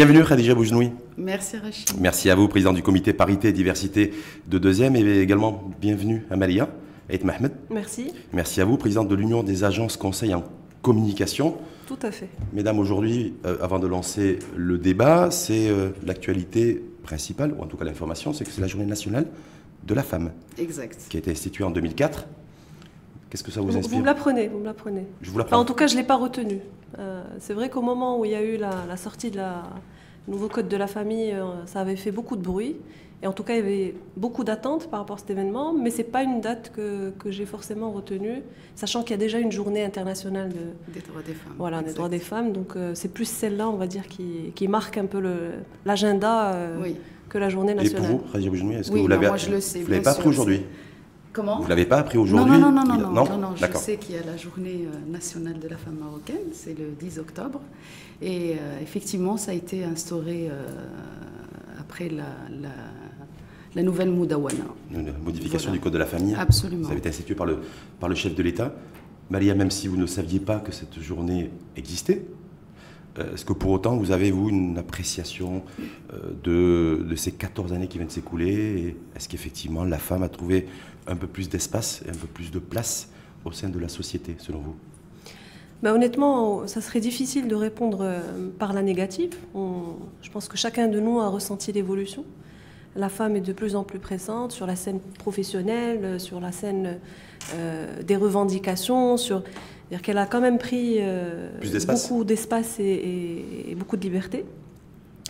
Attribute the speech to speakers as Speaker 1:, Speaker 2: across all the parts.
Speaker 1: Bienvenue Khadija Boujnoui.
Speaker 2: Merci Rachid.
Speaker 1: Merci à vous, président du comité parité et diversité de 2e, et également bienvenue à Malia et Mohamed.
Speaker 2: Merci.
Speaker 1: Merci à vous, présidente de l'Union des agences conseils en communication.
Speaker 2: Tout à fait.
Speaker 1: Mesdames, aujourd'hui, avant de lancer le débat, c'est l'actualité principale, ou en tout cas l'information, c'est que c'est la journée nationale de la femme.
Speaker 2: Exact.
Speaker 1: Qui a été instituée en 2004. Qu'est-ce que ça vous inspire?
Speaker 2: Vous me l'apprenez,
Speaker 1: Je vous l'apprends.
Speaker 2: En tout cas, je ne l'ai pas retenu. C'est vrai qu'au moment où il y a eu la sortie de nouveau code de la famille, ça avait fait beaucoup de bruit. Et en tout cas, il y avait beaucoup d'attentes par rapport à cet événement, mais ce n'est pas une date que j'ai forcément retenue, sachant qu'il y a déjà une journée internationale
Speaker 3: des droits des femmes.
Speaker 2: Voilà, des droits des femmes. Donc c'est plus celle-là, on va dire, qui marque un peu l'agenda que la journée nationale.
Speaker 1: Et pour vous, Khadija Boujnoui, est-ce que vous
Speaker 3: l'avez
Speaker 1: pas appris aujourd'hui?
Speaker 3: Comment?
Speaker 1: Vous ne l'avez pas appris aujourd'hui?
Speaker 3: Non, je sais qu'il y a la journée nationale de la femme marocaine, c'est le 10 octobre. Et effectivement, ça a été instauré après la nouvelle Moudawana.
Speaker 1: Une modification du Code de la famille.
Speaker 3: Absolument.
Speaker 1: Ça avait été institué par le chef de l'État. Maria, même si vous ne saviez pas que cette journée existait, est-ce que pour autant vous avez, vous, une appréciation de ces 14 années qui viennent de s'écouler? Est-ce qu'effectivement la femme a trouvé un peu plus d'espace et un peu plus de place au sein de la société, selon vous?
Speaker 2: Honnêtement, ça serait difficile de répondre par la négative. Je pense que chacun de nous a ressenti l'évolution. La femme est de plus en plus présente sur la scène professionnelle, sur la scène des revendications, c'est-à-dire qu'elle a quand même pris beaucoup d'espace et beaucoup de liberté.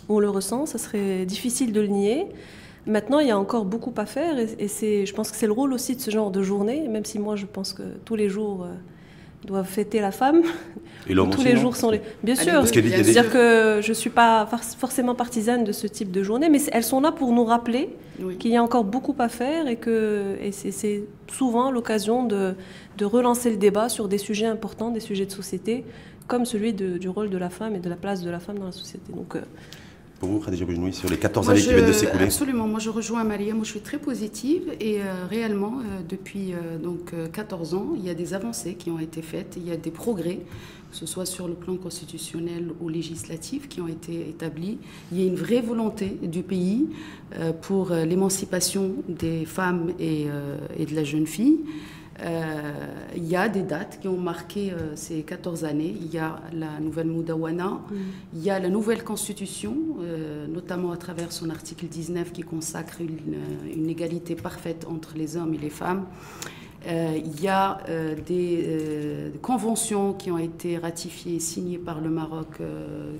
Speaker 2: On le ressent, ça serait difficile de le nier. Maintenant, il y a encore beaucoup à faire et je pense que c'est le rôle aussi de ce genre de journée, même si moi je pense que tous les jours doivent fêter la femme.
Speaker 1: Et l'homme
Speaker 2: tous
Speaker 1: aussi,
Speaker 2: les
Speaker 1: non?
Speaker 2: jours sont les... Bien sûr, c'est-à-dire que je ne suis pas forcément partisane de ce type de journée, mais elles sont là pour nous rappeler qu'il y a encore beaucoup à faire et c'est souvent l'occasion de relancer le débat sur des sujets importants, des sujets de société, comme celui du rôle de la femme et de la place de la femme dans la société. Donc,
Speaker 1: pour vous, Khadija Boujnoui, sur les 14 années qui viennent de s'écouler?
Speaker 3: Absolument, moi je rejoins Maria, moi je suis très positive et réellement depuis 14 ans, il y a des avancées qui ont été faites, il y a des progrès, que ce soit sur le plan constitutionnel ou législatif qui ont été établis. Il y a une vraie volonté du pays pour l'émancipation des femmes et de la jeune fille. Il y a des dates qui ont marqué ces 14 années. Il y a la nouvelle Moudawana, il y a la nouvelle constitution, notamment à travers son article 19 qui consacre une égalité parfaite entre les hommes et les femmes. Il y a des conventions qui ont été ratifiées et signées par le Maroc,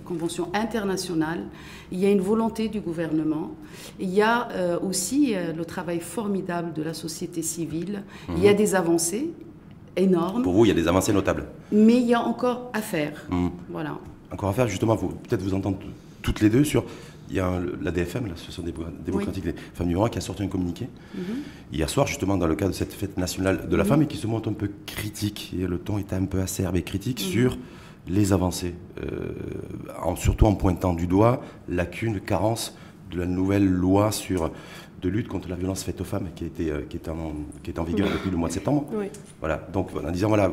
Speaker 3: conventions internationales. Il y a une volonté du gouvernement. Il y a aussi le travail formidable de la société civile. Il y a des avancées énormes.
Speaker 1: Pour vous, il y a des avancées notables.
Speaker 3: Mais il y a encore à faire. Voilà.
Speaker 1: Encore à faire, justement, peut-être vous entendre toutes les deux sur... Il y a l'ADFM, l'Association démocratique des femmes du Maroc, qui a sorti un communiqué hier soir, justement, dans le cadre de cette fête nationale de la femme, et qui se montre un peu critique, et le ton était un peu acerbe et critique sur les avancées, surtout en pointant du doigt lacunes, carences de la nouvelle loi de lutte contre la violence faite aux femmes qui est en vigueur depuis le mois de septembre. Voilà, donc en disant, voilà,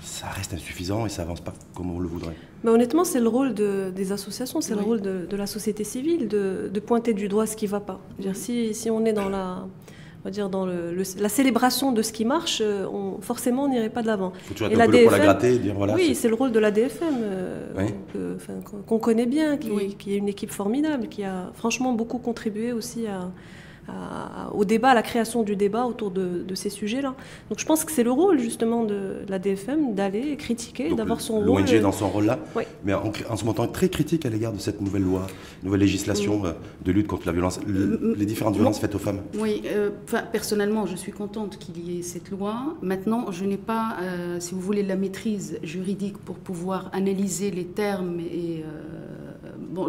Speaker 1: ça reste insuffisant et ça avance pas comme on le voudrait.
Speaker 2: Honnêtement, c'est le rôle des associations, c'est le rôle de la société civile de pointer du doigt ce qui ne va pas. Si on est dans la célébration de ce qui marche, forcément on n'irait pas de l'avant.
Speaker 1: Il faut toujours être un peu pour la gratter et dire voilà.
Speaker 2: Oui, c'est le rôle de l'ADFM qu'on connaît bien, qui est une équipe formidable, qui a franchement beaucoup contribué aussi au débat, à la création du débat autour de ces sujets-là. Donc je pense que c'est le rôle justement de l'ADFM d'aller critiquer, d'avoir son rôle.
Speaker 1: L'ONG dans son rôle-là, mais en se montrant très critique à l'égard de cette nouvelle loi, nouvelle législation de lutte contre la violence, les différentes violences faites aux femmes.
Speaker 3: Oui, personnellement, je suis contente qu'il y ait cette loi. Maintenant, je n'ai pas, si vous voulez, la maîtrise juridique pour pouvoir analyser les termes et...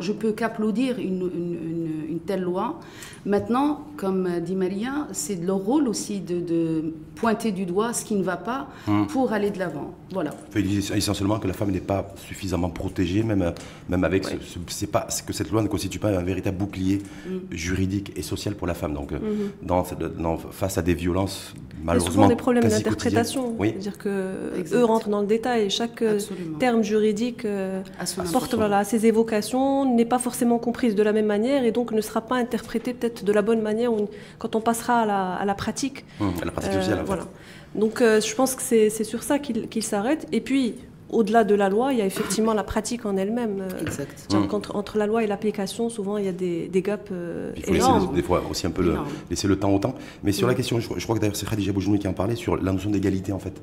Speaker 3: je peux qu'applaudir une telle loi. Maintenant, comme dit Maria, c'est de leur rôle aussi de pointer du doigt ce qui ne va pas pour aller de l'avant. Voilà.
Speaker 1: Il dit essentiellement que la femme n'est pas suffisamment protégée, même avec c'est pas que cette loi ne constitue pas un véritable bouclier juridique et social pour la femme. Donc, face à des violences malheureusement
Speaker 2: souvent des problèmes d'interprétation. C'est-à-dire qu'eux rentrent dans le détail. Chaque terme juridique porte ses évocations, n'est pas forcément comprise de la même manière et donc ne sera pas interprétée peut-être de la bonne manière quand on passera à la pratique.
Speaker 1: À la pratique sociale, en fait.
Speaker 2: Voilà. Donc je pense que c'est sur ça qu'il s'arrête. Et puis, au-delà de la loi, il y a effectivement la pratique en elle-même.
Speaker 3: Exact.
Speaker 2: Entre la loi et l'application, souvent, il y a des gaps
Speaker 1: il faut
Speaker 2: énormes.
Speaker 1: Laisser, des fois aussi un peu laisser le temps au temps. Mais sur la question, je crois que d'ailleurs c'est Khadija Boujnoui qui en parlait, sur la notion d'égalité en fait.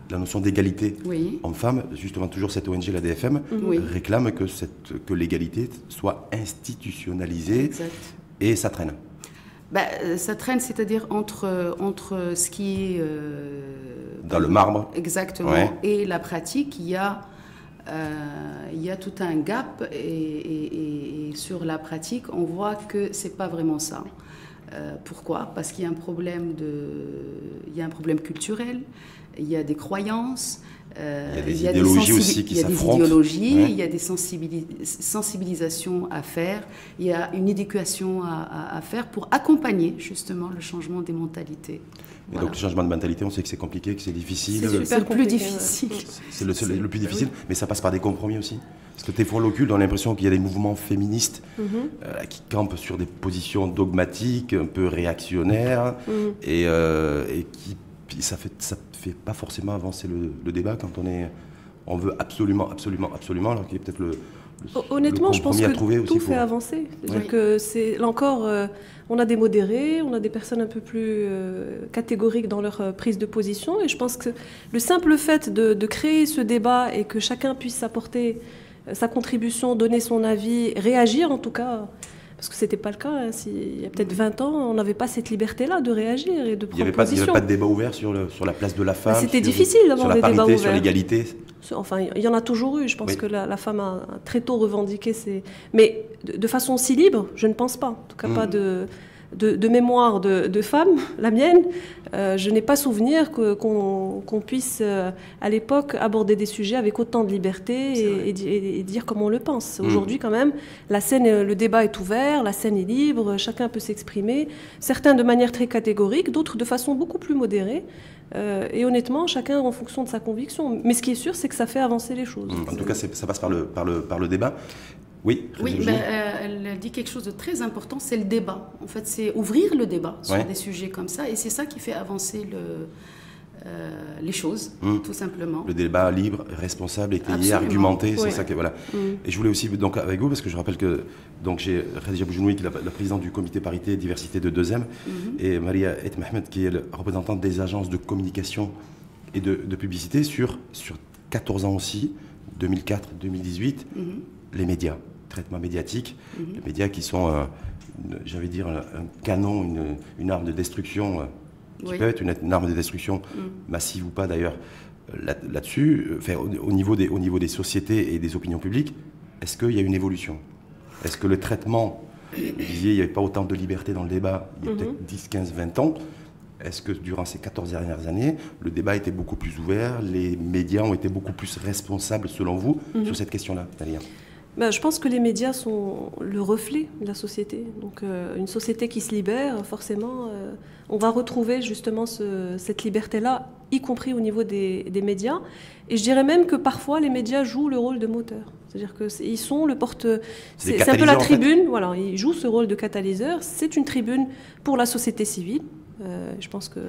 Speaker 1: La notion d'égalité homme-femme, justement toujours cette ONG, la DFM, réclame que l'égalité soit institutionnalisée et ça traîne.
Speaker 3: Ça traîne, c'est-à-dire entre ce qui est...
Speaker 1: dans le marbre.
Speaker 3: Exactement. Et la pratique, il y a tout un gap et sur la pratique, on voit que c'est pas vraiment ça. Pourquoi ? Parce qu'il y a un problème culturel, il y a des croyances,
Speaker 1: il y a des idéologies aussi qui s'affrontent.
Speaker 3: Il y a des sensibilisations à faire, il y a une éducation à faire pour accompagner justement le changement des mentalités.
Speaker 1: Et donc le changement de mentalité, on sait que c'est compliqué, que c'est difficile.
Speaker 3: C'est le plus difficile.
Speaker 1: C'est le plus difficile, mais ça passe par des compromis aussi. Parce que des fois, l'occulte, on a l'impression qu'il y a des mouvements féministes qui campent sur des positions dogmatiques, un peu réactionnaires, et ça fait pas forcément avancer le débat quand on veut absolument, alors qu'il y a peut-être
Speaker 2: honnêtement, je pense que tout fait avancer. C'est-à-dire que là encore, on a des modérés, on a des personnes un peu plus catégoriques dans leur prise de position, et je pense que le simple fait de créer ce débat et que chacun puisse apporter sa contribution, donner son avis, réagir en tout cas, parce que ce n'était pas le cas. Il y a peut-être 20 ans, on n'avait pas cette liberté-là de réagir et de prendre position.
Speaker 1: Il n'y avait pas de débat ouvert sur la place de la femme.
Speaker 2: C'était difficile d'avoir des débats ouverts.
Speaker 1: Sur l'égalité.
Speaker 2: Enfin, il y en a toujours eu. Je pense que la femme a très tôt revendiqué Mais de façon si libre, je ne pense pas. En tout cas, pas de mémoire de femme, la mienne. Je n'ai pas souvenir qu'on puisse, à l'époque, aborder des sujets avec autant de liberté et dire comme on le pense. Aujourd'hui, quand même, le débat est ouvert, la scène est libre, chacun peut s'exprimer. Certains de manière très catégorique, d'autres de façon beaucoup plus modérée. Et honnêtement, chacun en fonction de sa conviction. Mais ce qui est sûr, c'est que ça fait avancer les choses.
Speaker 1: En tout cas, ça passe par le débat. Oui,
Speaker 3: elle dit quelque chose de très important, c'est le débat. En fait, c'est ouvrir le débat sur des sujets comme ça, et c'est ça qui fait avancer les choses, tout simplement.
Speaker 1: Le débat libre, responsable, étayé, argumenté, c'est ça que voilà. Et je voulais aussi donc avec vous, parce que je rappelle que donc j'ai Khadija Boujnoui qui est la présidente du comité parité et diversité de 2e, et Maria Et Mohamed qui est la représentante des agences de communication et de publicité sur 14 ans aussi, 2004-2018, les médias. Traitement médiatique, les médias qui sont, j'allais dire, un canon, une arme de destruction, qui peut être une arme de destruction massive ou pas d'ailleurs, là-dessus, au niveau des sociétés et des opinions publiques, est-ce qu'il y a une évolution ? Est-ce que le traitement, vous disiez, il n'y avait pas autant de liberté dans le débat, il y a peut-être 10, 15, 20 ans, est-ce que durant ces 14 dernières années, le débat était beaucoup plus ouvert, les médias ont été beaucoup plus responsables, selon vous, sur cette question-là, Dalia ?
Speaker 2: Je pense que les médias sont le reflet de la société. Donc, une société qui se libère, forcément, on va retrouver justement cette liberté-là, y compris au niveau des médias. Et je dirais même que parfois, les médias jouent le rôle de moteur. C'est-à-dire qu'ils sont le porte... C'est un peu la tribune, en fait. Voilà, ils jouent ce rôle de catalyseur. C'est une tribune pour la société civile. Je pense que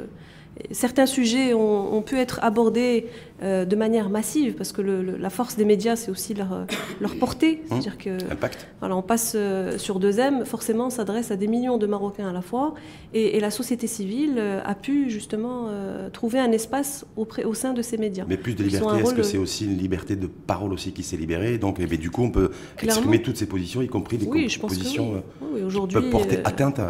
Speaker 2: certains sujets ont pu être abordés de manière massive, parce que la force des médias, c'est aussi leur portée. C'est-à-dire que voilà, on passe sur 2M, forcément, on s'adresse à des millions de Marocains à la fois, et la société civile a pu justement trouver un espace au sein de ces médias.
Speaker 1: Mais plus de liberté, est-ce que c'est aussi une liberté de parole aussi qui s'est libérée ? Donc, du coup, on peut exprimer toutes ces positions, y compris des positions qui peuvent porter atteinte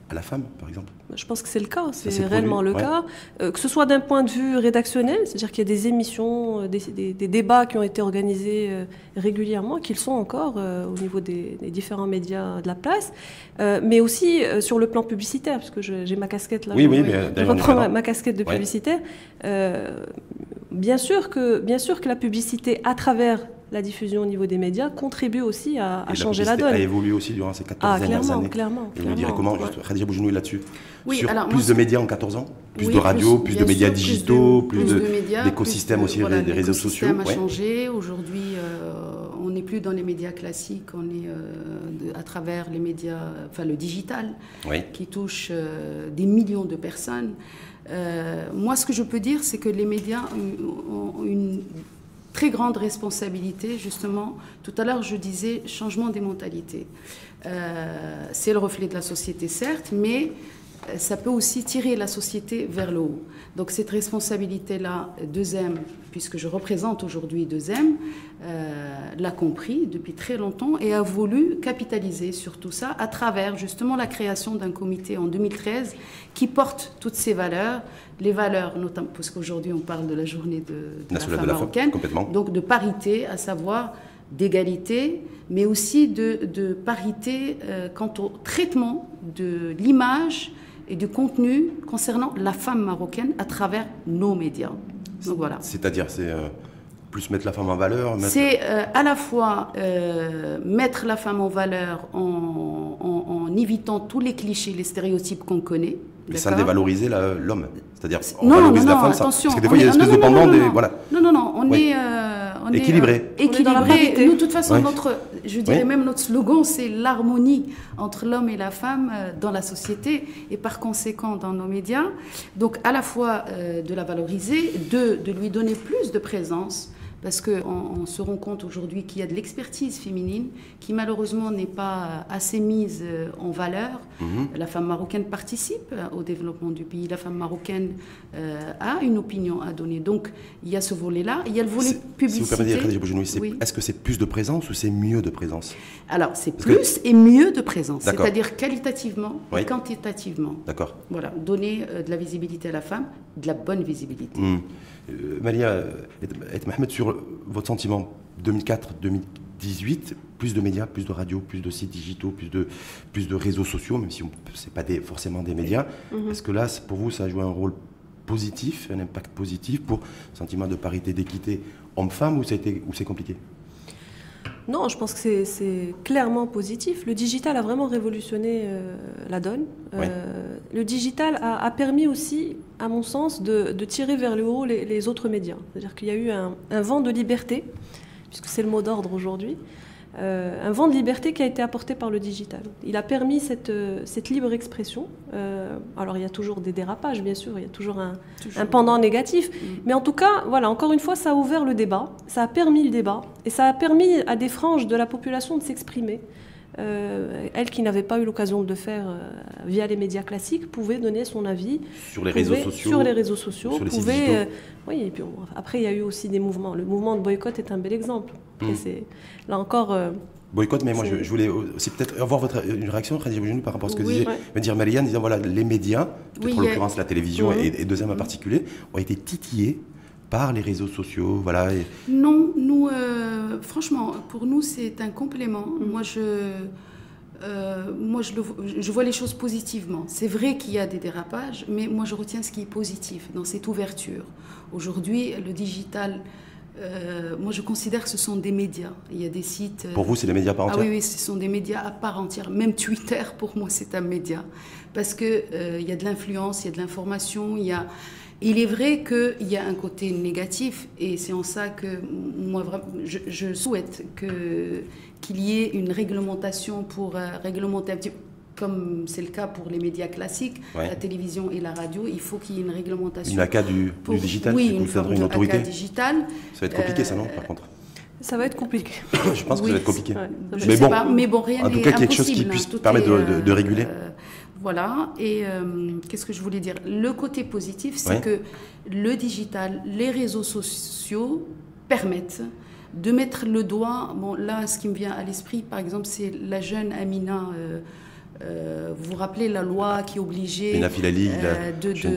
Speaker 1: à la femme, par exemple?
Speaker 2: Je pense que c'est le cas, c'est
Speaker 1: produit,
Speaker 2: réellement le cas. Que ce soit d'un point de vue rédactionnel, c'est-à-dire qu'il y a des émissions, des débats qui ont été organisés régulièrement, qu'ils sont encore au niveau des différents médias de la place, mais aussi sur le plan publicitaire, parce que j'ai ma casquette là, je reprends ma casquette de publicitaire. Bien sûr que la publicité, à travers la diffusion au niveau des médias, contribue aussi à changer la donne.
Speaker 1: A évolué aussi durant ces 14 dernières années.
Speaker 2: Clairement.
Speaker 1: Et vous dirais comment, Khadija Boujnoui, là-dessus?
Speaker 3: Oui,
Speaker 1: sur
Speaker 3: alors,
Speaker 1: plus de médias en 14 ans, plus de radio, plus de médias digitaux, plus d'écosystèmes aussi, des réseaux sociaux.
Speaker 3: Le système a changé. Aujourd'hui, on n'est plus dans les médias classiques, on est à travers les médias, enfin le digital, qui touche des millions de personnes. Moi, ce que je peux dire, c'est que les médias ont une très grande responsabilité, justement. Tout à l'heure, je disais changement des mentalités. C'est le reflet de la société, certes, mais ça peut aussi tirer la société vers le haut. Donc cette responsabilité-là, 2M, puisque je représente aujourd'hui 2M, l'a compris depuis très longtemps et a voulu capitaliser sur tout ça à travers justement la création d'un comité en 2013 qui porte toutes ces valeurs, les valeurs notamment, parce qu'aujourd'hui on parle de la journée de la femme marocaine, donc de parité, à savoir d'égalité, mais aussi de parité quant au traitement de l'image et du contenu concernant la femme marocaine à travers nos médias. Donc voilà.
Speaker 1: C'est-à-dire, c'est plus mettre la femme en valeur.
Speaker 3: C'est à la fois mettre la femme en valeur en évitant tous les clichés, les stéréotypes qu'on connaît.
Speaker 1: Mais sans dévaloriser l'homme. C'est-à-dire, on
Speaker 3: non,
Speaker 1: valorise la femme.
Speaker 3: Attention,
Speaker 1: parce que des fois, il y a une espèce de pendant.
Speaker 3: Non, on est
Speaker 1: équilibré.
Speaker 3: Nous, de toute façon, même notre slogan, c'est l'harmonie entre l'homme et la femme dans la société et par conséquent dans nos médias. Donc, à la fois de la valoriser, de lui donner plus de présence. Parce qu'on se rend compte aujourd'hui qu'il y a de l'expertise féminine qui malheureusement n'est pas assez mise en valeur. La femme marocaine participe au développement du pays. La femme marocaine a une opinion à donner. Donc il y a ce volet-là. Il y a le volet publicité.
Speaker 1: Si vous permettez, Khadija Boujnoui, est-ce que c'est plus de présence ou c'est mieux de présence?
Speaker 3: Alors c'est plus et mieux de présence. C'est-à-dire qualitativement et quantitativement.
Speaker 1: D'accord.
Speaker 3: Voilà, donner de la visibilité à la femme, de la bonne visibilité.
Speaker 1: Malia et Mohamed, sur votre sentiment 2004-2018, plus de médias, plus de radios, plus de sites digitaux, plus de réseaux sociaux, même si ce n'est pas forcément des médias. Est-ce que là, pour vous, ça a joué un rôle positif, un impact positif pour le sentiment de parité, d'équité homme-femme, ou c'est compliqué?
Speaker 2: Non, je pense que c'est clairement positif. Le digital a vraiment révolutionné la donne. Le digital a permis aussi, à mon sens, de tirer vers le haut les autres médias. C'est-à-dire qu'il y a eu un vent de liberté, puisque c'est le mot d'ordre aujourd'hui, un vent de liberté qui a été apporté par le digital. Il a permis cette libre expression. Alors il y a toujours des dérapages, bien sûr, il y a toujours un pendant négatif. Mais en tout cas, voilà, encore une fois, ça a ouvert le débat, ça a permis le débat, et ça a permis à des franges de la population de s'exprimer. Elle qui n'avait pas eu l'occasion de le faire via les médias classiques pouvait donner son avis
Speaker 1: sur les réseaux sociaux,
Speaker 2: sur les sites digitaux. Oui, et puis après il y a eu aussi des mouvements. Le mouvement de boycott est un bel exemple. C'est là encore
Speaker 1: boycott, mais moi je voulais aussi peut-être avoir une réaction, Khadija Boujnoui, par rapport à ce que disait Marianne, disant voilà, les médias, en l'occurrence la télévision et 2M en particulier, ont été titillés par les réseaux sociaux, voilà.
Speaker 3: Non, nous, franchement, pour nous, c'est un complément. Moi, je vois les choses positivement. C'est vrai qu'il y a des dérapages, mais moi, je retiens ce qui est positif dans cette ouverture. Aujourd'hui, le digital, moi, je considère que ce sont des médias. Il y a des sites...
Speaker 1: Pour vous, c'est des médias à part entière?
Speaker 3: Oui, ce sont des médias à part entière. Même Twitter, pour moi, c'est un média. Parce qu'il y a de l'influence, il y a de l'information, Il est vrai qu'il y a un côté négatif, et c'est en ça que moi, je souhaite qu'il y ait une réglementation pour réglementer un petit peu, comme c'est le cas pour les médias classiques, la télévision et la radio. Il faut qu'il y ait une réglementation.
Speaker 1: Une AK du digital?
Speaker 3: Oui, une autorité. AK digitale.
Speaker 1: Ça va être compliqué, ça, non, par contre?
Speaker 2: Ça va être compliqué.
Speaker 1: Je pense que ça va être compliqué.
Speaker 3: Mais bon, rien n'est impossible.
Speaker 1: En tout cas, quelque chose qui puisse permettre de réguler.
Speaker 3: Voilà, et qu'est-ce que je voulais dire? Le côté positif, c'est que le digital, les réseaux sociaux permettent de mettre le doigt... Bon, là, ce qui me vient à l'esprit, par exemple, c'est la jeune Amina Vous vous rappelez la loi qui obligeait
Speaker 1: Bena Filali,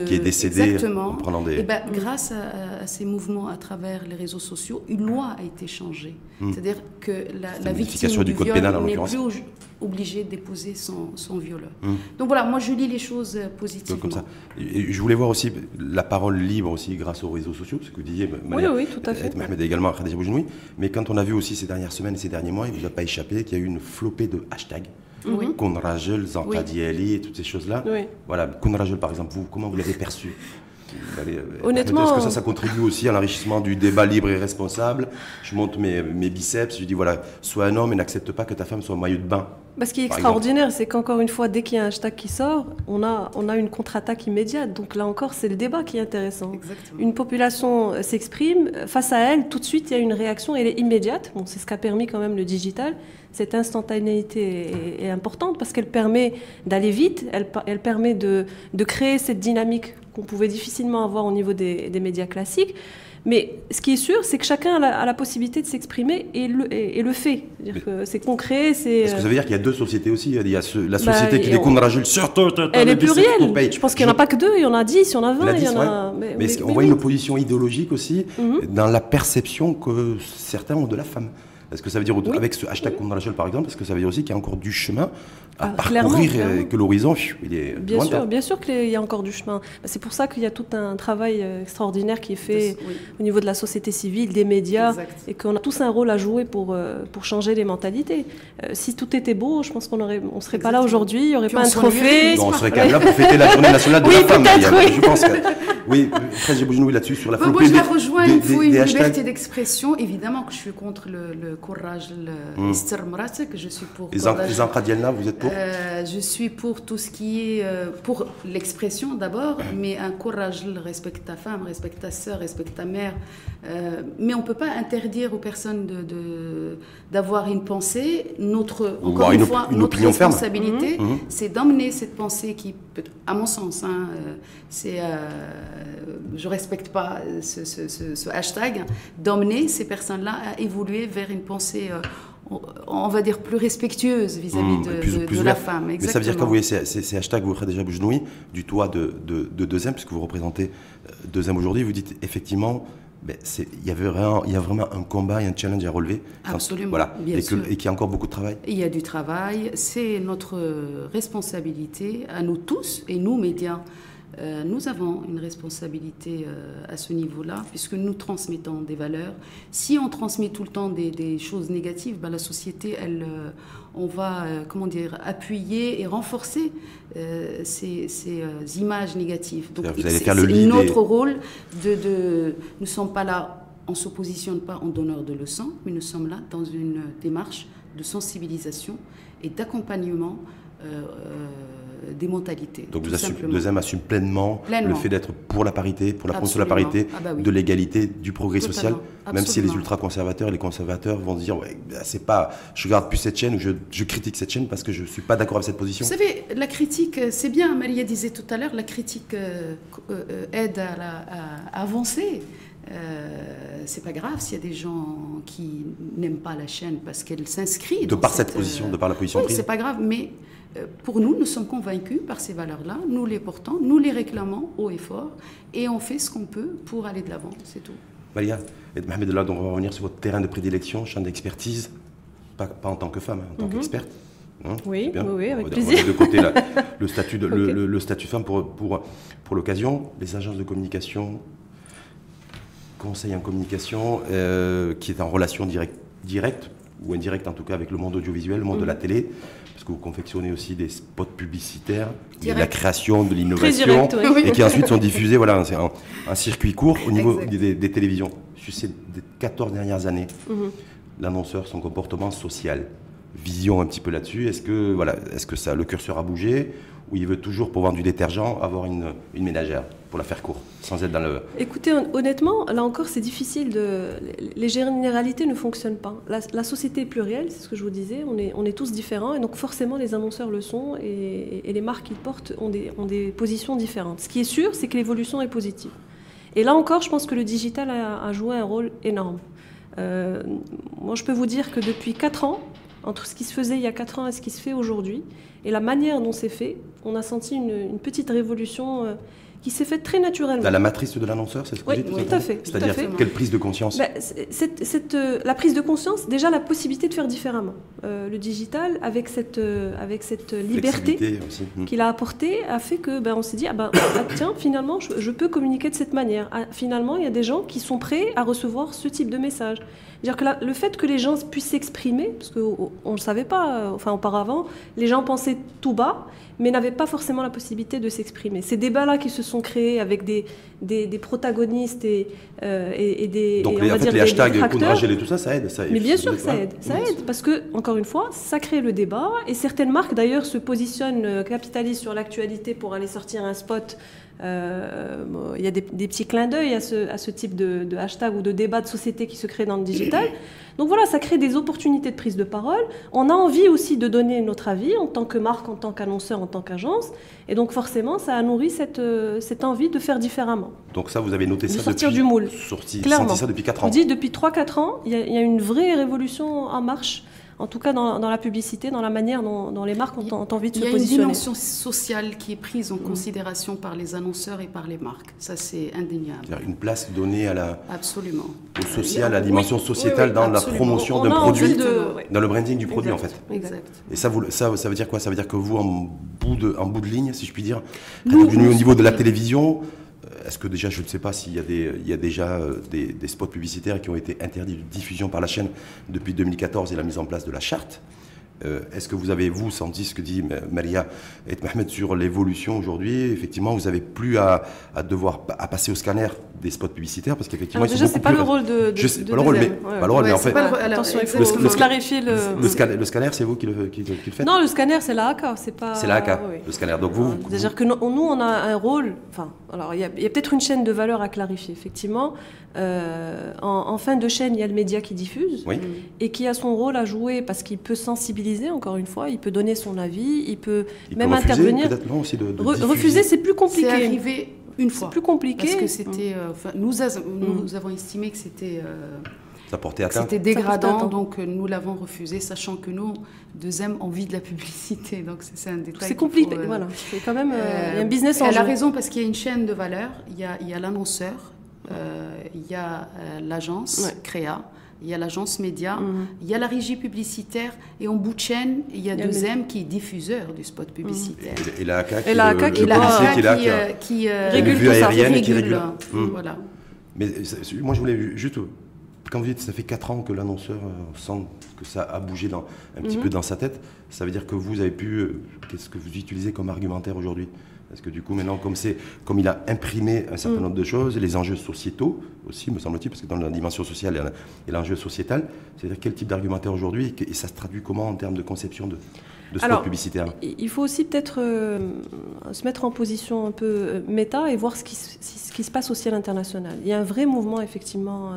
Speaker 1: qui est décédée
Speaker 3: exactement.
Speaker 1: en prenant des...
Speaker 3: Et ben, grâce à ces mouvements à travers les réseaux sociaux, une loi a été changée. C'est-à-dire que la victime du viol n'est plus obligée de déposer son violeur. Donc voilà, moi je lis les choses positivement.
Speaker 1: Comme ça. Et je voulais voir aussi la parole libre aussi grâce aux réseaux sociaux, ce que vous disiez,
Speaker 2: oui, tout à fait.
Speaker 1: Mohamed également, Khadija Boujnoui. Mais quand on a vu aussi ces dernières semaines et ces derniers mois, il ne vous a pas échappé qu'il y a eu une flopée de hashtags. Koun Rajel, Zanqa Diali et toutes ces choses-là. Voilà, Koun Rajel par exemple, vous, comment vous l'avez perçu?
Speaker 2: Honnêtement,
Speaker 1: est-ce que ça contribue aussi à l'enrichissement du débat libre et responsable? Je monte mes biceps, je dis voilà, sois un homme et n'accepte pas que ta femme soit en maillot de bain.
Speaker 2: Ce qui est extraordinaire, c'est qu'encore une fois, dès qu'il y a un hashtag qui sort, on a une contre-attaque immédiate. Donc là encore, c'est le débat qui est intéressant.
Speaker 3: Exactement.
Speaker 2: Une population s'exprime, face à elle, tout de suite, il y a une réaction, elle est immédiate. Bon, c'est ce qu'a permis quand même le digital. Cette instantanéité est importante parce qu'elle permet d'aller vite, elle permet de créer cette dynamique qu'on pouvait difficilement avoir au niveau des médias classiques. Mais ce qui est sûr, c'est que chacun a la possibilité de s'exprimer et le fait. C'est-à-dire que c'est concret, c'est...
Speaker 1: Est-ce que ça veut dire qu'il y a deux sociétés aussi? Il y a la société qui découvre Rajul, surtout...
Speaker 2: Elle est plurielle. Je pense qu'il n'y en a pas que deux, il y en a 10, il y en a 20, il y en a...
Speaker 1: Mais on voit une opposition idéologique aussi dans la perception que certains ont de la femme. Est-ce que ça veut dire, avec ce hashtag Koun Rajel par exemple, est-ce que ça veut dire aussi qu'il y a encore du chemin à parcourir et que l'horizon, il est lointain?
Speaker 2: Bien sûr qu'il y a encore du chemin. C'est pour ça qu'il y a tout un travail extraordinaire qui est fait au niveau de la société civile, des médias, et qu'on a tous un rôle à jouer pour changer les mentalités. Si tout était beau, je pense qu'on ne serait pas là aujourd'hui, il n'y aurait pas un trophée.
Speaker 1: Non, on serait quand même là pour fêter la journée nationale de la femme. Je pense que... Oui, Khadija Boujnoui là-dessus, sur la flopée
Speaker 3: moi, je la rejoins, il faut une liberté d'expression. Évidemment que je suis contre le courage, que je suis pour...
Speaker 1: Et Zanqa Dialna, vous êtes pour?
Speaker 3: Je suis pour tout ce qui est... pour l'expression d'abord, mais un courage, respecte ta femme, respecte ta sœur, respecte ta mère. Mais on ne peut pas interdire aux personnes d'avoir une pensée. Encore une fois, notre responsabilité, c'est d'emmener cette pensée qui peut, à mon sens, je ne respecte pas ce hashtag, d'emmener ces personnes-là à évoluer vers une pensée, on va dire, plus respectueuse vis-à-vis de la femme.
Speaker 1: Mais ça veut dire que vous voyez ces hashtags, vous Khadija Boujnoui, du toit de 2M, puisque vous représentez 2M aujourd'hui, vous dites effectivement... il y a vraiment un combat et un challenge à relever.
Speaker 3: Absolument,
Speaker 1: voilà,
Speaker 3: bien sûr.
Speaker 1: Et qu'il y a encore beaucoup de travail.
Speaker 3: Il y a du travail, c'est notre responsabilité à nous tous, et nous, médias, nous avons une responsabilité à ce niveau-là, puisque nous transmettons des valeurs. Si on transmet tout le temps des choses négatives, la société, on va appuyer et renforcer ces images négatives. Donc c'est notre rôle nous ne sommes pas là, on ne se positionne pas en donneur de leçons, mais nous sommes là dans une démarche de sensibilisation et d'accompagnement des mentalités.
Speaker 1: Donc Deuxième assume pleinement le fait d'être pour la parité, pour la promotion de la parité, de l'égalité, du progrès social, même si les ultra-conservateurs et les conservateurs vont dire c'est pas, je regarde plus cette chaîne ou je critique cette chaîne parce que je suis pas d'accord avec cette position.
Speaker 3: Vous savez, la critique, c'est bien, Maria disait tout à l'heure, la critique aide à avancer. C'est pas grave s'il y a des gens qui n'aiment pas la chaîne parce qu'elle s'inscrit
Speaker 1: de par cette position, de par la position prise.
Speaker 3: C'est pas grave, mais pour nous sommes convaincus par ces valeurs-là, nous les portons, nous les réclamons haut et fort, et on fait ce qu'on peut pour aller de l'avant, c'est tout.
Speaker 1: Maria et Mohamed, là, donc on va revenir sur votre terrain de prédilection, champ d'expertise, pas en tant que femme, en tant qu'experte.
Speaker 2: Oui, avec plaisir.
Speaker 1: On va de côté là, le statut femme pour l'occasion, les agences de communication, conseil en communication, qui est en relation directe ou indirecte en tout cas avec le monde audiovisuel, le monde de la télé, parce que vous confectionnez aussi des spots publicitaires, de la création, de l'innovation, et qui ensuite sont diffusés, voilà, c'est un circuit court au niveau des télévisions. Sur ces 14 dernières années, l'annonceur, son comportement social, vision un petit peu là-dessus, est-ce que ça, le curseur a bougé, ou il veut toujours, pour vendre du détergent, avoir une ménagère, pour la faire court, sans être dans le...
Speaker 2: Écoutez, honnêtement, là encore, c'est difficile les généralités ne fonctionnent pas. La société est plurielle, c'est ce que je vous disais, on est tous différents, et donc forcément, les annonceurs le sont, et les marques qu'ils portent ont des positions différentes. Ce qui est sûr, c'est que l'évolution est positive. Et là encore, je pense que le digital a joué un rôle énorme. Moi, je peux vous dire que depuis 4 ans, entre ce qui se faisait il y a 4 ans et ce qui se fait aujourd'hui. Et la manière dont c'est fait, on a senti une petite révolution qui s'est faite très naturellement.
Speaker 1: Dans la matrice de l'annonceur, c'est ce que vous dites?
Speaker 2: Oui, tout à fait.
Speaker 1: C'est-à-dire quelle prise de conscience?
Speaker 2: La prise de conscience, déjà la possibilité de faire différemment. Le digital, avec cette liberté
Speaker 1: aussi.
Speaker 2: qu'il a apportée, a fait que on s'est dit, tiens, finalement, je peux communiquer de cette manière. Finalement, il y a des gens qui sont prêts à recevoir ce type de message. C'est-à-dire que le fait que les gens puissent s'exprimer, parce qu'on ne le savait pas, auparavant, les gens pensaient tout bas, mais n'avaient pas forcément la possibilité de s'exprimer. Ces débats-là qui se sont créés avec des protagonistes et des...
Speaker 1: Donc,
Speaker 2: et
Speaker 1: en fait, les hashtags Koudragel et tout ça, ça aide.
Speaker 2: Mais bien sûr que ça aide. Ça aide, parce que, encore une fois, ça crée le débat, et certaines marques, d'ailleurs, se positionnent, capitalisent sur l'actualité pour aller sortir un spot. Il y a des petits clins d'œil à ce type de hashtag ou de débat de société qui se crée dans le digital. Donc voilà, ça crée des opportunités de prise de parole. On a envie aussi de donner notre avis en tant que marque, en tant qu'annonceur, en tant qu'agence. Et donc forcément, ça a nourri cette envie de faire différemment.
Speaker 1: Donc ça, vous avez noté ça depuis...
Speaker 2: sortir du moule.
Speaker 1: Clairement. Senti ça depuis 4 ans.
Speaker 2: On dit depuis 3-4 ans, il y a une vraie révolution en marche. En tout cas, dans la publicité, dans la manière dont les marques ont envie de se positionner.
Speaker 3: Il y a une dimension sociale qui est prise en considération par les annonceurs et par les marques. Ça, c'est indéniable.
Speaker 1: Une place donnée
Speaker 3: Absolument.
Speaker 1: Au social, à la dimension sociétale dans la promotion d'un produit, dans le branding du produit,
Speaker 2: exact.
Speaker 1: en fait.
Speaker 3: Exact.
Speaker 1: Et ça veut dire quoi? Ça veut dire que vous, en bout de ligne, si je puis dire, au niveau de la télévision, est-ce que déjà, je ne sais pas s'il y a déjà des spots publicitaires qui ont été interdits de diffusion par la chaîne depuis 2014 et la mise en place de la charte? Est-ce que vous avez, senti ce que dit Maria et Mohamed sur l'évolution aujourd'hui? Effectivement, vous n'avez plus à passer au scanner des spots publicitaires parce qu'effectivement,
Speaker 2: déjà, c'est pas le rôle de
Speaker 1: pas le rôle, mais en fait,
Speaker 2: attention, il faut clarifier
Speaker 1: le scanner, c'est vous qui le faites?
Speaker 2: Non, le scanner, c'est la AK, c'est pas.
Speaker 1: C'est la AK, le scanner. Donc
Speaker 2: c'est-à-dire que nous, on a un rôle. Alors il y a peut-être une chaîne de valeur à clarifier, effectivement. En fin de chaîne, il y a le média qui diffuse et qui a son rôle à jouer parce qu'il peut sensibiliser. Encore une fois, il peut donner son avis, il peut même intervenir.
Speaker 1: Aussi de
Speaker 2: refuser, c'est plus compliqué.
Speaker 3: C'est arrivé une fois.
Speaker 2: C'est plus compliqué.
Speaker 3: Parce que c'était. Nous avons estimé que c'était.
Speaker 1: Ça portait atteinte.
Speaker 3: C'était dégradant, donc nous l'avons refusé, sachant que nous, deuxième, on vit de la publicité. Donc c'est un détail.
Speaker 2: C'est compliqué. Voilà. C'est quand même il y a un business en jeu.
Speaker 3: Elle a raison parce qu'il y a une chaîne de valeur. Il y a l'annonceur, il y a l'agence Créa. Il y a l'agence média, il y a la régie publicitaire, et en bout de chaîne, il y a 2M qui est diffuseur du spot publicitaire.
Speaker 1: Et la AK
Speaker 2: qui
Speaker 1: régule tout ça.
Speaker 3: Voilà.
Speaker 1: Mais moi, je voulais juste, quand vous dites ça fait 4 ans que l'annonceur sent que ça a bougé un petit peu dans sa tête, ça veut dire que vous avez pu, qu'est-ce que vous utilisez comme argumentaire aujourd'hui? Parce que du coup, maintenant, comme il a imprimé un certain nombre de choses, les enjeux sociétaux aussi, me semble-t-il, parce que dans la dimension sociale, il y a l'enjeu sociétal, c'est-à-dire quel type d'argumentaire aujourd'hui et ça se traduit comment en termes de conception de spot publicitaire?
Speaker 2: Il faut aussi peut-être se mettre en position un peu méta et voir ce qui se passe aussi à l'international. Il y a un vrai mouvement, effectivement,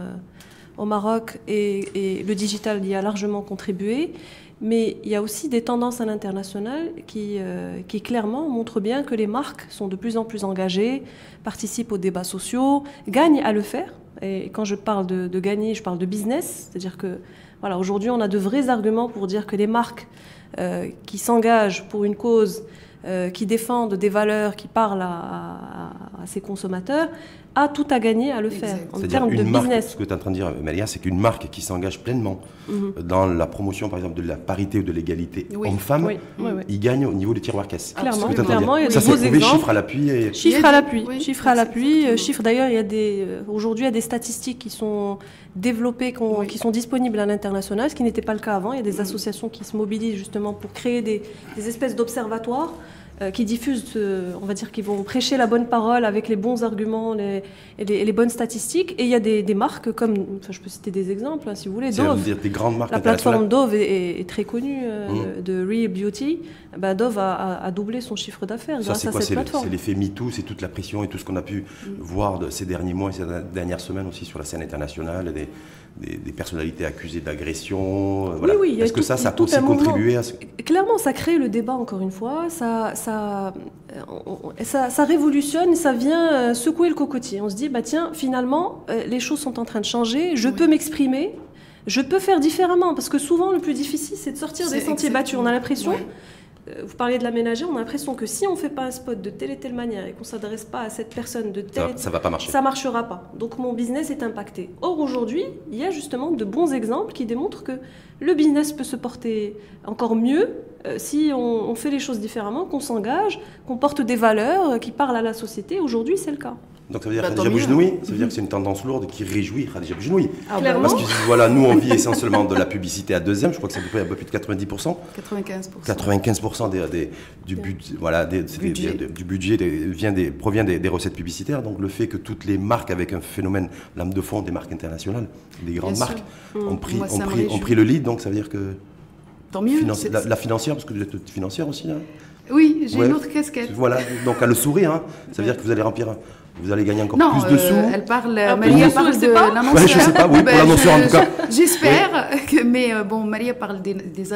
Speaker 2: au Maroc et le digital y a largement contribué. Mais il y a aussi des tendances à l'international qui clairement montrent bien que les marques sont de plus en plus engagées, participent aux débats sociaux, gagnent à le faire. Et quand je parle de gagner, je parle de business. C'est-à-dire que voilà, aujourd'hui, on a de vrais arguments pour dire que les marques qui s'engagent pour une cause, qui défendent des valeurs, qui parlent à ses consommateurs, a tout à gagner à le faire en termes de business.
Speaker 1: Ce que tu es en train de dire, Maria, c'est qu'une marque qui s'engage pleinement dans la promotion, par exemple, de la parité ou de l'égalité homme-femme, il gagne au niveau du tiroir caisse.
Speaker 2: Clairement,
Speaker 1: il y a
Speaker 2: ça,
Speaker 1: de beaux exemples. Chiffres à l'appui.
Speaker 2: Chiffres à l'appui. Chiffres, d'ailleurs, aujourd'hui, il y a des statistiques qui sont développées, qui sont disponibles à l'international, ce qui n'était pas le cas avant. Il y a des associations qui se mobilisent justement pour créer des espèces d'observatoires qui diffusent, on va dire, qui vont prêcher la bonne parole avec les bons arguments et les bonnes statistiques. Et il y a des marques comme, je peux citer des exemples, si vous voulez. Dove,
Speaker 1: des grandes marques
Speaker 2: la plateforme Dove est très connue, de Real Beauty. Dove a doublé son chiffre d'affaires grâce à cette plateforme.
Speaker 1: C'est l'effet MeToo, c'est toute la pression et tout ce qu'on a pu voir ces derniers mois et ces dernières semaines aussi sur la scène internationale, des personnalités accusées d'agression. Voilà.
Speaker 2: Oui,
Speaker 1: est-ce que ça a aussi contribué à ce...
Speaker 2: Clairement, ça crée le débat, encore une fois. Ça révolutionne, ça vient secouer le cocotier. On se dit, tiens, finalement, les choses sont en train de changer, je peux m'exprimer, Je peux faire différemment, parce que souvent, le plus difficile, c'est de sortir des sentiers battus. On a l'impression, vous parliez de la ménagère, on a l'impression que si on ne fait pas un spot de telle et telle manière et qu'on ne s'adresse pas à cette personne de telle
Speaker 1: ça va pas marcher.
Speaker 2: Ça ne marchera pas. Donc mon business est impacté. Or, aujourd'hui, il y a justement de bons exemples qui démontrent que le business peut se porter encore mieux si on fait les choses différemment, qu'on s'engage, qu'on porte des valeurs qui parlent à la société. Aujourd'hui, c'est le cas.
Speaker 1: Donc ça veut dire Khadija Boujnoui, ça veut dire que c'est une tendance lourde qui réjouit Khadija Boujnoui.
Speaker 2: Clairement.
Speaker 1: Parce que voilà, nous on vit essentiellement de la publicité à deuxième, je crois que c'est à peu près un peu plus de 90%. 95% du budget provient des recettes publicitaires. Donc le fait que toutes les marques avec un phénomène lame de fond, des marques internationales, des grandes marques, ont pris le lead, donc ça veut dire que
Speaker 3: tant mieux.
Speaker 1: La financière, parce que vous êtes financière aussi. Hein.
Speaker 3: Oui, j'ai une autre casquette.
Speaker 1: Voilà, donc à le sourire, hein, ça veut dire que vous allez remplir. Vous allez gagner encore plus de sous.
Speaker 3: Elle parle, Maria parle de l'annonceur.
Speaker 1: Ouais, je ne sais pas, oui, pour l'annonceur en tout cas.
Speaker 3: J'espère, mais bon, Maria parle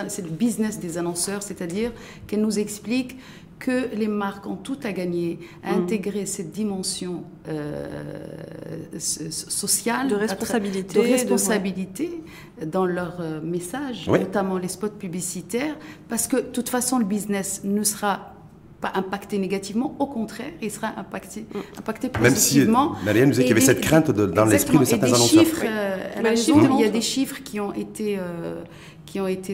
Speaker 3: c'est le business des annonceurs, c'est-à-dire qu'elle nous explique que les marques ont tout à gagner à intégrer cette dimension sociale,
Speaker 2: de responsabilité,
Speaker 3: dans leur message, notamment les spots publicitaires, parce que de toute façon, le business ne sera pas impacté négativement, au contraire, il sera impacté positivement.
Speaker 1: Même si Marianne nous disait qu'il y avait cette crainte dans l'esprit de certains annonceurs.
Speaker 3: Il y a des chiffres qui ont été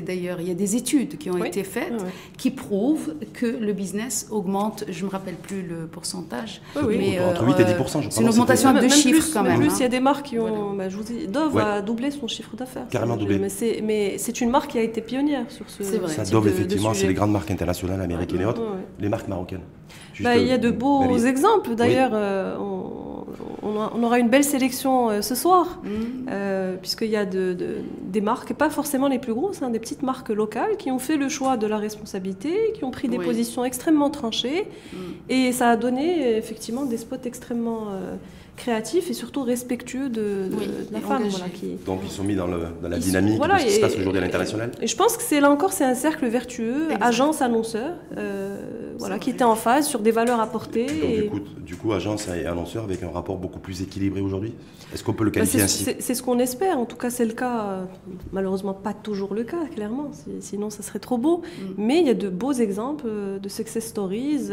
Speaker 3: d'ailleurs, il y a des études qui ont été faites qui prouvent que le business augmente, je ne me rappelle plus le pourcentage, mais
Speaker 1: entre 8 et 10%, je crois.
Speaker 3: c'est une augmentation de chiffres quand même.
Speaker 2: Il y a des marques qui ont, je vous dis, Dove a doublé son chiffre d'affaires.
Speaker 1: Carrément doublé.
Speaker 2: Mais c'est une marque qui a été pionnière sur ce type
Speaker 1: ça, Dove, effectivement, c'est les grandes marques internationales, américaines et autres, les marques marocaines.
Speaker 2: Il y a de beaux exemples, d'ailleurs. On aura une belle sélection ce soir, puisqu'il y a des marques, pas forcément les plus grosses, des petites marques locales qui ont fait le choix de la responsabilité, qui ont pris des positions extrêmement tranchées, et ça a donné effectivement des spots extrêmement créatifs et surtout respectueux de la femme.
Speaker 1: Donc ils sont mis dans la dynamique de ce qui se passe aujourd'hui à l'international.
Speaker 2: Et je pense que c'est un cercle vertueux, agence, annonceur, qui était en phase sur des valeurs apportées.
Speaker 1: Donc, du coup, agence et annonceur avec un rapport beaucoup plus équilibré aujourd'hui. Est-ce qu'on peut le qualifier ainsi?
Speaker 2: C'est ce qu'on espère. En tout cas, c'est le cas. Malheureusement, pas toujours le cas, clairement. Sinon, ça serait trop beau. Mais il y a de beaux exemples de success stories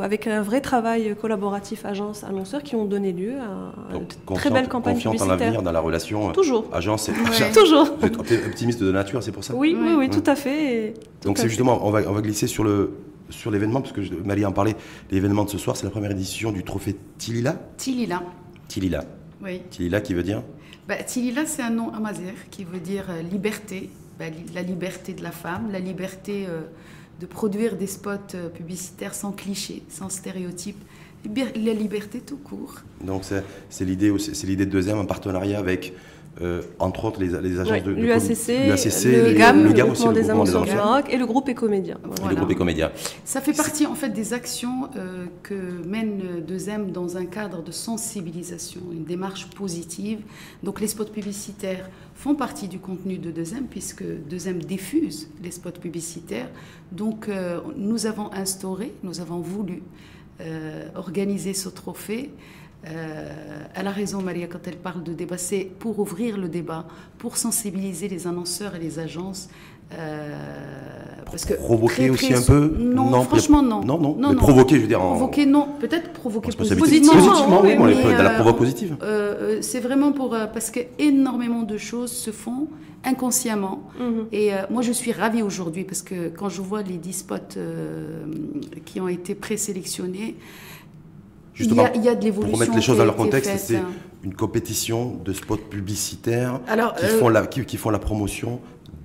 Speaker 2: avec un vrai travail collaboratif agence-annonceur qui ont donné lieu à de très belles campagnes publicitaires.
Speaker 1: Confiante en l'avenir, dans la relation agence et achat.
Speaker 2: Toujours.
Speaker 1: Vous êtes optimiste de nature, c'est pour ça?
Speaker 2: Oui, tout à fait.
Speaker 1: Donc c'est justement, on va glisser sur l'événement, parce que Marie en parlait, l'événement de ce soir, c'est la première édition du trophée Tilila. Tilila.
Speaker 3: Oui.
Speaker 1: Tilila qui veut dire
Speaker 3: Tilila, c'est un nom amazigh qui veut dire liberté. La liberté de la femme, la liberté de produire des spots publicitaires sans clichés, sans stéréotypes. La liberté tout court.
Speaker 1: Donc c'est l'idée de deuxième en partenariat avec entre autres les agences de
Speaker 2: l'UACC,
Speaker 1: le GAM aussi,
Speaker 2: des annonceurs du Maroc et le groupe Ecomédia.
Speaker 1: Le groupe Ecomédia.
Speaker 3: Ça fait partie en fait des actions que mène Deuxième dans un cadre de sensibilisation, une démarche positive. Donc les spots publicitaires font partie du contenu de Deuxième puisque Deuxième diffuse les spots publicitaires. Donc nous avons voulu organiser ce trophée. Elle a raison, Maria, quand elle parle de débat, c'est pour ouvrir le débat, pour sensibiliser les annonceurs et les agences.
Speaker 1: Parce que provoquer aussi un peu?
Speaker 3: Non, franchement, non.
Speaker 1: Mais provoquer, je veux dire.
Speaker 3: Provoquer, non. Peut-être provoquer
Speaker 1: positivement, oui, on peut de la provoque positive.
Speaker 3: C'est vraiment parce que énormément de choses se font inconsciemment. Et moi, je suis ravie aujourd'hui parce que quand je vois les 10 spots qui ont été présélectionnés,
Speaker 1: justement,
Speaker 3: il y a de l'évolution.
Speaker 1: Pour remettre les choses dans leur contexte, c'est une compétition de spots publicitaires qui font la promotion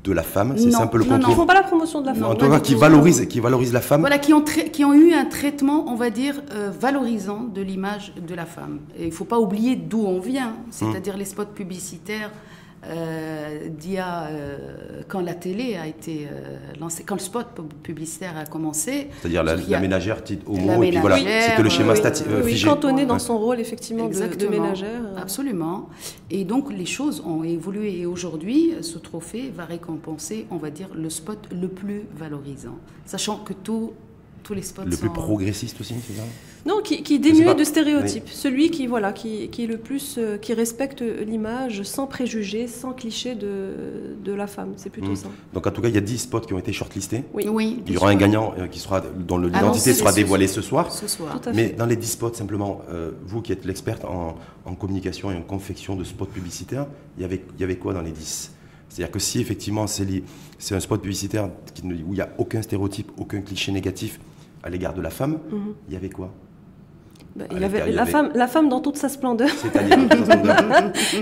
Speaker 1: de la femme. C'est ça un peu le contenu.
Speaker 2: Ils ne font pas la promotion de la femme.
Speaker 1: En tout cas, qui valorisent la femme.
Speaker 3: Voilà, qui ont eu un traitement, on va dire, valorisant de l'image de la femme. Et il ne faut pas oublier d'où on vient, c'est-à-dire les spots publicitaires quand la télé a été lancée, quand le spot publicitaire a commencé.
Speaker 1: C'est-à-dire la ménagère homo, et puis voilà, c'était le schéma figé.
Speaker 2: Cantonné dans son rôle, effectivement, de ménagère.
Speaker 3: Absolument. Et donc, les choses ont évolué. Et aujourd'hui, ce trophée va récompenser, on va dire, le spot le plus valorisant. Sachant que tous tous les spots
Speaker 1: le plus progressiste aussi, c'est ça?
Speaker 2: Non, qui est dénué de stéréotypes. Oui. Celui qui est le plus, qui respecte l'image sans préjugés, sans clichés de la femme. C'est plutôt ça.
Speaker 1: Donc en tout cas, il y a 10 spots qui ont été shortlistés.
Speaker 3: Oui.
Speaker 1: Il y aura un gagnant dont l'identité sera dévoilée ce soir. Mais dans les 10 spots, simplement, vous qui êtes l'experte en communication et en confection de spots publicitaires, il y avait quoi dans les 10? C'est-à-dire que si effectivement c'est un spot publicitaire où il n'y a aucun stéréotype, aucun cliché négatif à l'égard de la femme, il y avait quoi?
Speaker 2: Il y avait la femme dans toute sa splendeur.
Speaker 1: C'est-à-dire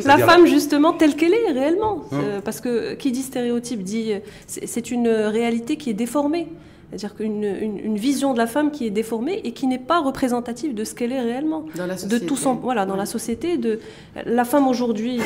Speaker 2: la femme justement telle qu'elle est réellement. Parce que qui dit stéréotype dit c'est une réalité qui est déformée. C'est-à-dire qu'une vision de la femme qui est déformée et qui n'est pas représentative de ce qu'elle est réellement.
Speaker 3: Dans la société.
Speaker 2: Dans la société. La femme aujourd'hui,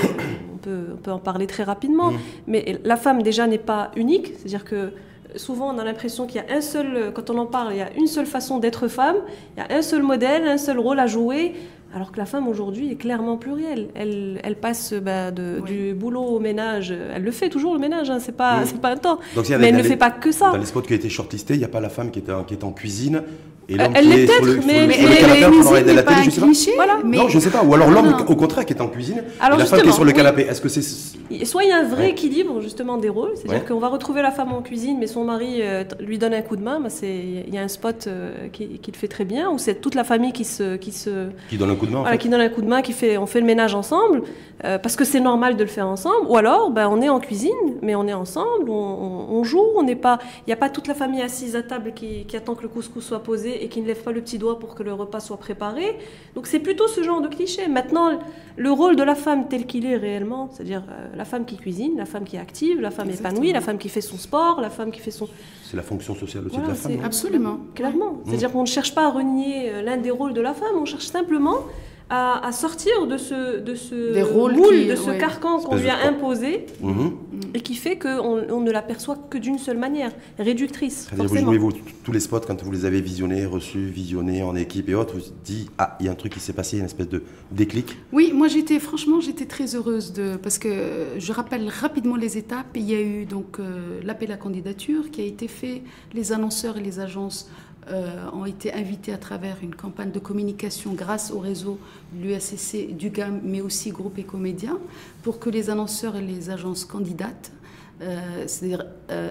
Speaker 2: on peut en parler très rapidement, mais la femme déjà n'est pas unique. C'est-à-dire que souvent on a l'impression qu'il y a quand on en parle, il y a une seule façon d'être femme, il y a un seul modèle, un seul rôle à jouer. Alors que la femme aujourd'hui est clairement plurielle. Elle passe du boulot au ménage. Elle le fait toujours le ménage, hein, c'est pas un temps. Donc, mais elle ne fait pas que ça.
Speaker 1: Dans les spots qui ont été shortlistés, il n'y a pas la femme qui est en cuisine. Et l'homme
Speaker 2: elle l'est peut-être, mais
Speaker 1: elle n'est pas un cliché.
Speaker 2: Voilà.
Speaker 1: Non, je ne sais pas. Ou alors l'homme, au contraire, qui est en cuisine, et la femme qui est sur le canapé. Est-ce que c'est...
Speaker 2: Soit il y a un vrai équilibre justement des rôles, c'est-à-dire qu'on va retrouver la femme en cuisine, mais son mari lui donne un coup de main. Il y a un spot qui le fait très bien, où c'est toute la famille qui
Speaker 1: donne un coup de main.
Speaker 2: Voilà, qui donne un coup de main, on fait le ménage ensemble, parce que c'est normal de le faire ensemble. Ou alors, on est en cuisine, mais on est ensemble, on joue, il n'y a pas toute la famille assise à table qui attend que le couscous soit posé et qui ne lève pas le petit doigt pour que le repas soit préparé. Donc c'est plutôt ce genre de cliché. Maintenant, le rôle de la femme tel qu'il est réellement, c'est-à-dire la femme qui cuisine, la femme qui est active, la femme épanouie, la femme qui fait son sport, la femme qui fait son...
Speaker 1: C'est la fonction sociale aussi de la femme.
Speaker 3: Absolument.
Speaker 2: Clairement. C'est-à-dire qu'on ne cherche pas à renier l'un des rôles de la femme, on cherche simplement à sortir de ce moule, de ce carcan qu'on lui a imposé et qui fait qu'on ne l'aperçoit que d'une seule manière, réductrice.
Speaker 1: Vous jouez tous les spots, quand vous les avez visionnés, visionnés en équipe et autres, vous vous dites il y a un truc qui s'est passé, une espèce de déclic?
Speaker 3: Oui, moi j'étais très heureuse parce que je rappelle rapidement les étapes. Il y a eu donc l'appel à candidature qui a été fait, les annonceurs et les agences ont été invités à travers une campagne de communication grâce au réseau de l'UACC, du GAM, mais aussi Groupe Ecomédia, pour que les annonceurs et les agences candidates c'est-à-dire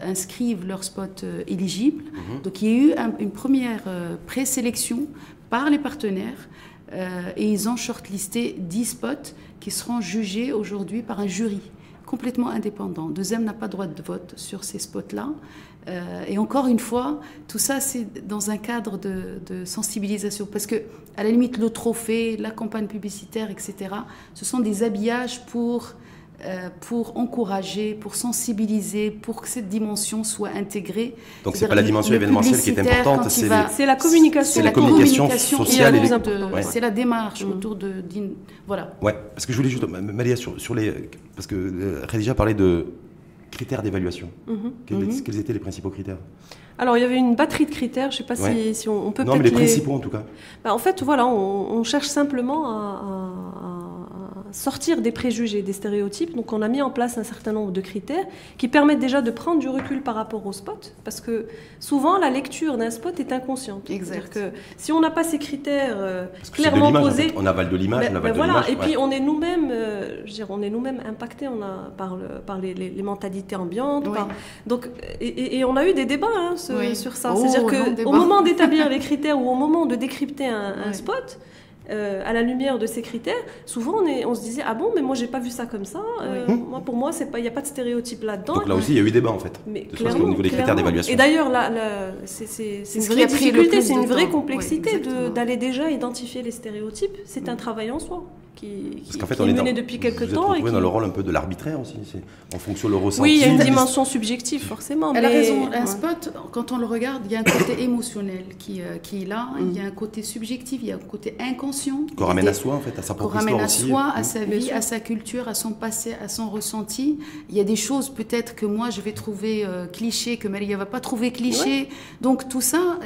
Speaker 3: inscrivent leurs spots éligibles. Donc il y a eu une première présélection par les partenaires et ils ont shortlisté 10 spots qui seront jugés aujourd'hui par un jury complètement indépendant. Deuxième n'a pas droit de vote sur ces spots-là. Et encore une fois, tout ça, c'est dans un cadre de sensibilisation. Parce que, à la limite, le trophée, la campagne publicitaire, etc., ce sont des habillages pour encourager, pour sensibiliser, pour que cette dimension soit intégrée.
Speaker 1: Donc, ce n'est pas la dimension événementielle qui est importante,
Speaker 2: c'est la communication.
Speaker 1: C'est la communication sociale.
Speaker 3: C'est la démarche autour de... Voilà.
Speaker 1: Ouais, parce que je voulais juste... Malia, sur les... Parce que Khadija parlait de critères d'évaluation. Quels étaient les principaux critères?
Speaker 2: Alors, il y avait une batterie de critères, je ne sais pas si on peut...
Speaker 1: Non, mais les principaux, en tout cas.
Speaker 2: En fait, voilà, on cherche simplement à sortir des préjugés, des stéréotypes. Donc on a mis en place un certain nombre de critères qui permettent déjà de prendre du recul par rapport au spot, parce que souvent la lecture d'un spot est inconsciente. C'est-à-dire que si on n'a pas ces critères clairement posés, en fait.
Speaker 1: On avale de l'image,
Speaker 2: et puis on est nous-mêmes, impactés par les mentalités ambiantes. Donc et on a eu des débats sur ça. C'est-à-dire qu'au moment d'établir les critères ou au moment de décrypter un spot, à la lumière de ces critères, souvent on se disait mais moi j'ai pas vu ça comme ça. Pour moi il n'y a pas de stéréotype là-dedans.
Speaker 1: Donc là aussi il y a eu débat en fait.
Speaker 2: Mais
Speaker 1: au niveau des critères d'évaluation.
Speaker 2: Et d'ailleurs c'est une vraie difficulté, c'est une vraie complexité d'aller déjà identifier les stéréotypes. C'est un travail en soi qui est mené depuis quelques temps.
Speaker 1: Vous êtes dans le rôle un peu de l'arbitraire aussi, en fonction de le ressenti.
Speaker 2: Oui, il y a une dimension subjective forcément.
Speaker 3: Elle a raison. Un spot, quand on le regarde, il y a un côté émotionnel qui est là. Il y a un côté subjectif, il y a un côté inconscient.
Speaker 1: Qu'on ramène à soi en fait, à sa propre histoire aussi.
Speaker 3: Qu'on ramène à soi, à sa vie, à sa culture, à son passé, à son ressenti. Il y a des choses peut-être que moi je vais trouver clichés, que Maria va pas trouver clichés. Donc tout ça,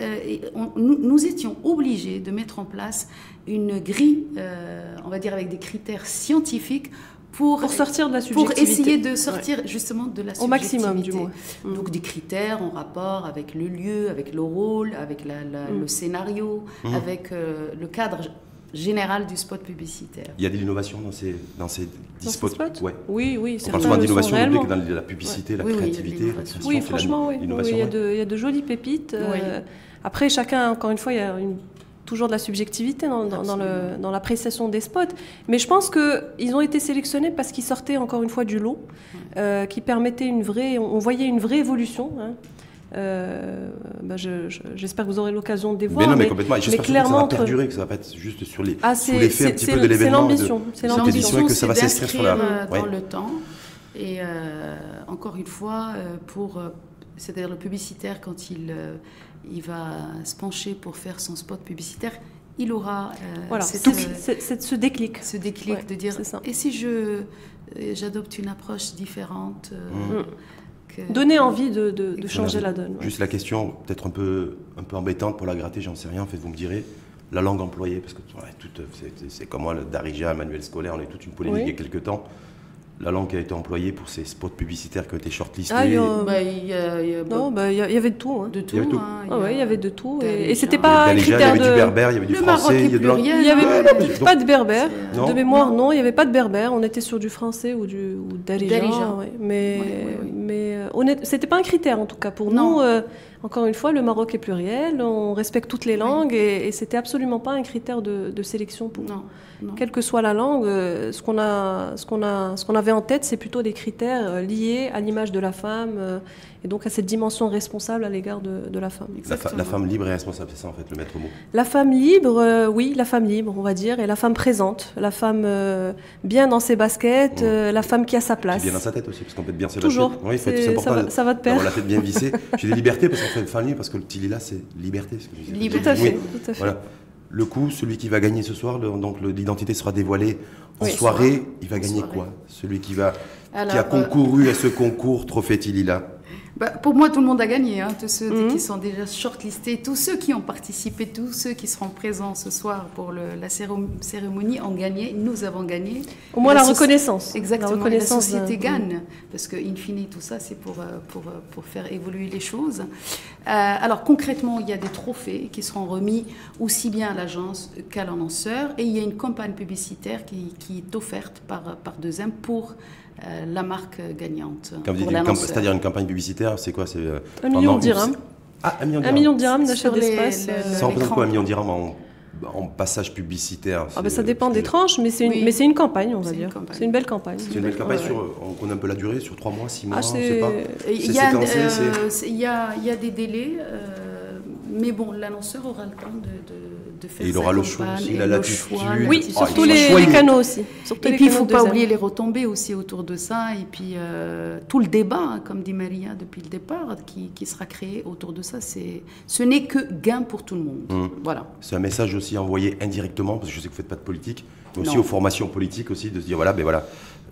Speaker 3: nous étions obligés de mettre en place une grille, on va dire avec des critères scientifiques,
Speaker 2: pour sortir de la subjectivité.
Speaker 3: Pour essayer de sortir justement de la subjectivité.
Speaker 2: Au maximum, du moins.
Speaker 3: Donc des critères en rapport avec le lieu, avec le rôle, avec le scénario, avec le cadre général du spot publicitaire.
Speaker 1: Il y a de l'innovation dans ces spots.
Speaker 2: Ouais. Oui,
Speaker 1: on parle souvent d'innovation, on oublie que dans la publicité, la créativité,
Speaker 2: oui, franchement, oui. Il y a de jolies pépites. Après, chacun, encore une fois, il y a toujours de la subjectivité dans l'appréciation des spots. Mais je pense qu'ils ont été sélectionnés parce qu'ils sortaient, encore une fois, du lot, qui permettait on voyait une vraie évolution. J'espère que vous aurez l'occasion de les voir.
Speaker 1: Mais complètement. J'espère clairement que ça va perdurer, que ça va pas être juste sur sous l'effet un petit peu de l'événement.
Speaker 3: C'est l'ambition,
Speaker 1: et que ça va s'inscrire sur
Speaker 3: dans le temps. Et encore une fois, c'est-à-dire le publicitaire, quand il va se pencher pour faire son spot publicitaire, il aura
Speaker 2: ce déclic.
Speaker 3: Ce déclic de dire, et si j'adopte une approche différente
Speaker 2: donner envie de changer la donne.
Speaker 1: Juste la question, peut-être un peu embêtante pour la gratter, j'en sais rien, en fait, vous me direz, la langue employée, parce que c'est comme moi, le Darija, manuel scolaire, on est toute une polémique il y a quelques temps. La langue qui a été employée pour ces spots publicitaires qui ont été shortlistés.
Speaker 2: Il y avait de tout. Hein.
Speaker 3: De tout.
Speaker 2: Il y avait de tout. Et c'était pas un critère
Speaker 1: de... Il y avait du berbère, il y avait du français.
Speaker 3: Il
Speaker 2: n'y avait pas de berbère. De mémoire, non, il n'y avait pas de berbère. On était sur du français ou Darija. Mais c'était pas un critère, en tout cas. Pour nous, encore une fois, le Maroc est pluriel. On respecte toutes les langues. Et c'était absolument pas un critère de sélection pour nous. Quelle que soit la langue, ce qu'on avait en tête, c'est plutôt des critères liés à l'image de la femme et donc à cette dimension responsable à l'égard de la femme.
Speaker 1: La femme libre et responsable, c'est ça en fait le maître mot.
Speaker 2: La femme libre, oui, la femme libre, on va dire, et la femme présente, la femme bien dans ses baskets, la femme qui a sa place.
Speaker 1: Qui est bien dans sa tête aussi, parce qu'on peut être bien ses
Speaker 2: Toujours.
Speaker 1: baskets. Oui, c'est important.
Speaker 2: Ça va de pair.
Speaker 1: La tête bien vissée. J'ai des libertés parce qu'on fait une femme libre, parce que le petit Lila, c'est liberté.
Speaker 2: Tout à fait.
Speaker 1: Voilà. Le coup, celui qui va gagner ce soir, donc l'identité sera dévoilée en soirée, il va gagner quoi? Celui qui a concouru à ce concours Trophée Tilila.
Speaker 3: Pour moi, tout le monde a gagné. Tous ceux qui sont déjà shortlistés, tous ceux qui ont participé, tous ceux qui seront présents ce soir pour la cérémonie ont gagné. Nous avons gagné.
Speaker 2: Au moins la reconnaissance.
Speaker 3: Exactement. La reconnaissance, la société gagne. Parce que, in fine, tout ça, c'est pour faire évoluer les choses. Alors, concrètement, il y a des trophées qui seront remis aussi bien à l'agence qu'à l'annonceur. Et il y a une campagne publicitaire qui est offerte par 2M pour la marque gagnante.
Speaker 1: C'est-à-dire une campagne publicitaire, c'est quoi?
Speaker 2: 1 million de dirhams.
Speaker 1: 1
Speaker 2: million de dirhams d'achat d'espace.
Speaker 1: Ça représente quoi, 1 million de dirhams en passage publicitaire?
Speaker 2: Ça dépend des tranches, mais c'est une campagne, on va dire. C'est une belle campagne.
Speaker 1: C'est une belle campagne, on connaît un peu la durée, sur 3 mois, 6 mois, on ne
Speaker 2: sait
Speaker 1: pas.
Speaker 3: Il y a des délais, mais bon, l'annonceur aura le temps de faire
Speaker 1: il aura le choix, il a l'attitude.
Speaker 2: Oui, surtout les canaux aussi.
Speaker 3: Et puis il ne faut pas oublier les retombées aussi autour de ça, et puis tout le débat, comme dit Maria depuis le départ, qui sera créé autour de ça, ce n'est que gain pour tout le monde. Voilà.
Speaker 1: C'est un message aussi envoyé indirectement, parce que je sais que vous ne faites pas de politique, mais aussi aux formations politiques aussi, de se dire voilà,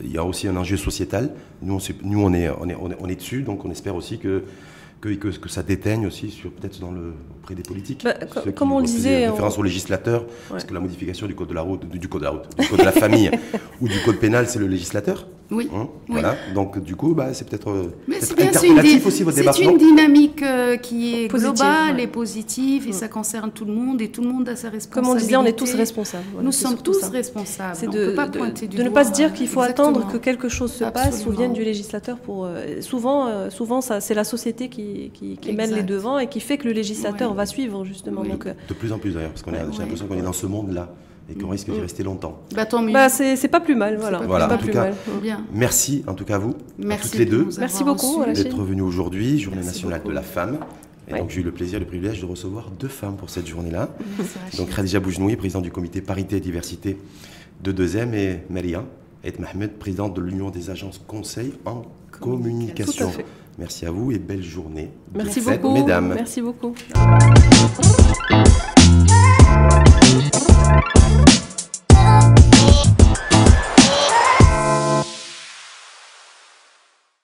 Speaker 1: il y a aussi un enjeu sociétal. Nous on est dessus, donc on espère aussi que ça déteigne aussi peut-être auprès des politiques.
Speaker 2: Comme on le disait,
Speaker 1: référence aux législateurs, parce que la modification du code de la route, du code de la famille ou du code pénal, c'est le législateur.
Speaker 3: Oui.
Speaker 1: Voilà. Donc du coup, c'est peut-être
Speaker 3: interpellatif aussi votre débat. C'est une dynamique qui est
Speaker 2: positive,
Speaker 3: globale et positive, et ça concerne tout le monde, et tout le monde a sa responsabilité.
Speaker 2: Comme on disait, on est tous responsables.
Speaker 3: Voilà, nous sommes tous responsables.
Speaker 2: C'est de ne pas se dire qu'il faut attendre que quelque chose se passe ou vienne du législateur pour. Souvent, c'est la société qui mène les devants et qui fait que le législateur va suivre justement. Donc,
Speaker 1: de plus en plus d'ailleurs, parce j'ai l'impression qu'on est dans ce monde-là et qu'on risque d'y rester longtemps.
Speaker 3: Tant mieux.
Speaker 2: C'est pas plus mal, voilà.
Speaker 1: En tout cas, merci en tout cas à vous, à toutes les deux.
Speaker 2: Merci beaucoup
Speaker 1: d'être venus aujourd'hui, Journée nationale de la femme. Et donc j'ai eu le plaisir et le privilège de recevoir 2 femmes pour cette journée-là. Donc Khadija Boujnoui, présidente du comité Parité et Diversité de 2M, et Maria Et Mohamed, présidente de l'Union des agences conseils en communication.
Speaker 2: Tout à fait.
Speaker 1: Merci à vous et belle journée.
Speaker 2: Merci beaucoup,
Speaker 1: mesdames.
Speaker 2: Merci beaucoup.